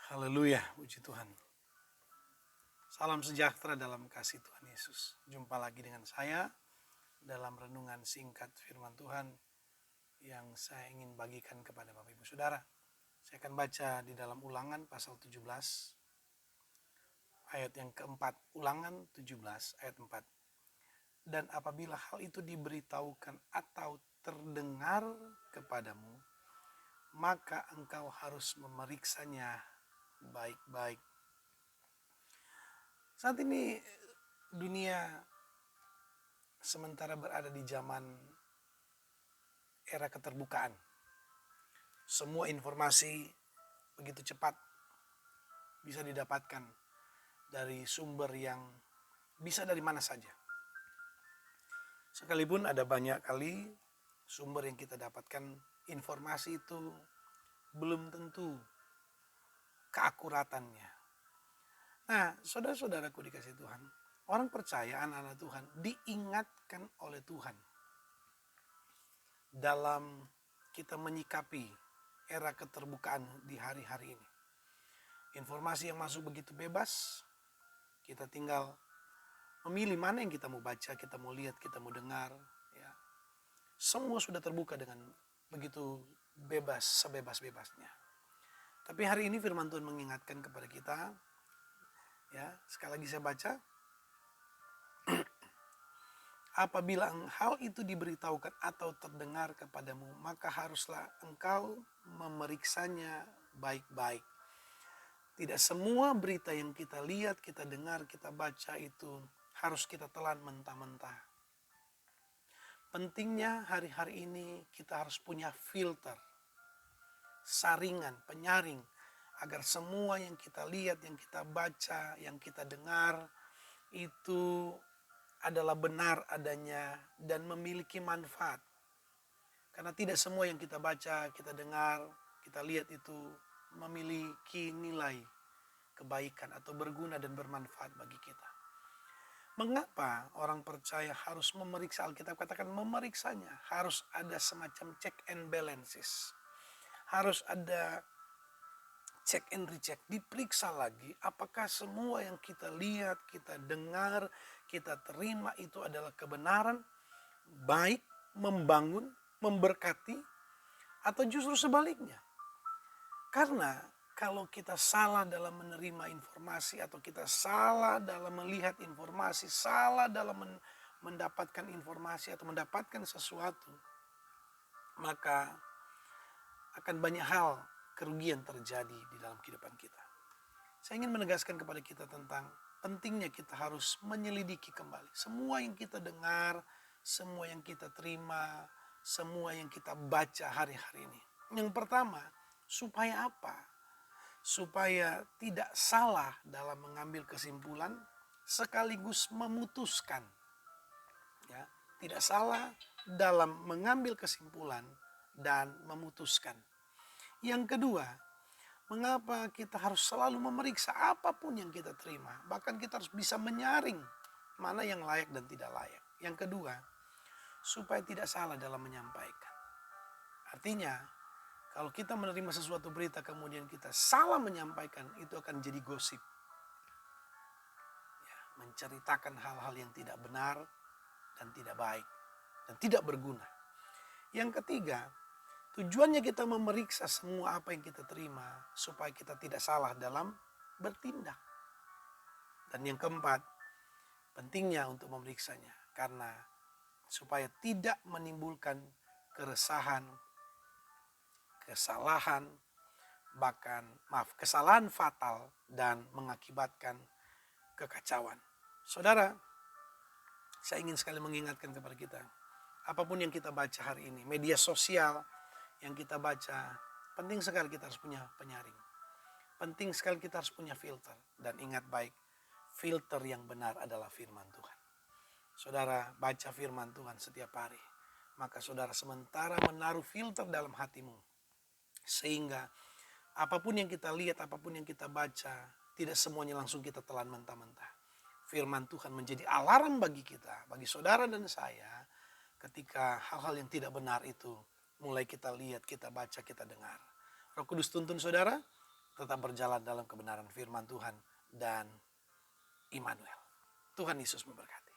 Haleluya, puji Tuhan. Salam sejahtera dalam kasih Tuhan Yesus. Jumpa lagi dengan saya dalam renungan singkat firman Tuhan yang saya ingin bagikan kepada Bapak Ibu Saudara. Saya akan baca di dalam Ulangan pasal 17 ayat yang keempat. Ulangan 17 ayat 4. Dan apabila hal itu diberitahukan atau terdengar kepadamu, maka engkau harus memeriksanya baik-baik. Saat ini dunia sementara berada di zaman era keterbukaan. Semua informasi begitu cepat bisa didapatkan dari sumber yang bisa dari mana saja. Sekalipun ada banyak kali sumber yang kita dapatkan, informasi itu belum tentu keakuratannya. Nah, saudara-saudaraku dikasih Tuhan, orang percaya, anak-anak Tuhan, diingatkan oleh Tuhan dalam kita menyikapi era keterbukaan di hari-hari ini. Informasi yang masuk begitu bebas, kita tinggal memilih mana yang kita mau baca, kita mau lihat, kita mau dengar. Ya. Semua sudah terbuka dengan begitu bebas, sebebas-bebasnya. Tapi hari ini firman Tuhan mengingatkan kepada kita, ya, sekali lagi saya baca, apabila hal itu diberitahukan atau terdengar kepadamu, maka haruslah engkau memeriksanya baik-baik. Tidak semua berita yang kita lihat, kita dengar, kita baca itu harus kita telan mentah-mentah. Pentingnya hari-hari ini kita harus punya filter, saringan, penyaring, agar semua yang kita lihat, yang kita baca, yang kita dengar itu adalah benar adanya dan memiliki manfaat. Karena tidak semua yang kita baca, kita dengar, kita lihat itu memiliki nilai kebaikan atau berguna dan bermanfaat bagi kita. Mengapa orang percaya harus memeriksa Alkitab? Katakan memeriksanya. Harus ada semacam check and balances. Harus ada check and recheck. Diperiksa lagi apakah semua yang kita lihat, kita dengar, kita terima itu adalah kebenaran, baik, membangun, memberkati, atau justru sebaliknya. Karena kalau kita salah dalam menerima informasi atau kita salah dalam melihat informasi, salah dalam mendapatkan informasi atau mendapatkan sesuatu, maka akan banyak hal kerugian terjadi di dalam kehidupan kita. Saya ingin menegaskan kepada kita tentang pentingnya kita harus menyelidiki kembali semua yang kita dengar, semua yang kita terima, semua yang kita baca hari-hari ini. Yang pertama, supaya apa? Supaya tidak salah dalam mengambil kesimpulan sekaligus memutuskan. Ya, tidak salah dalam mengambil kesimpulan dan memutuskan. Yang kedua, mengapa kita harus selalu memeriksa apapun yang kita terima. Bahkan kita harus bisa menyaring mana yang layak dan tidak layak. Yang kedua, supaya tidak salah dalam menyampaikan. Artinya, kalau kita menerima sesuatu berita kemudian kita salah menyampaikan, itu akan jadi gosip. Ya, menceritakan hal-hal yang tidak benar dan tidak baik dan tidak berguna. Yang ketiga, tujuannya kita memeriksa semua apa yang kita terima supaya kita tidak salah dalam bertindak. Dan yang keempat, pentingnya untuk memeriksanya karena supaya tidak menimbulkan keresahan, kesalahan fatal dan mengakibatkan kekacauan. Saudara, saya ingin sekali mengingatkan kepada kita, apapun yang kita baca hari ini, media sosial yang kita baca, penting sekali kita harus punya penyaring. Penting sekali kita harus punya filter. Dan ingat baik, filter yang benar adalah firman Tuhan. Saudara baca firman Tuhan setiap hari, maka saudara sementara menaruh filter dalam hatimu, sehingga apapun yang kita lihat, apapun yang kita baca, tidak semuanya langsung kita telan mentah-mentah. Firman Tuhan menjadi alarm bagi kita, bagi saudara dan saya, ketika hal-hal yang tidak benar itu mulai kita lihat, kita baca, kita dengar. Roh Kudus tuntun saudara, tetap berjalan dalam kebenaran firman Tuhan dan Immanuel. Tuhan Yesus memberkati.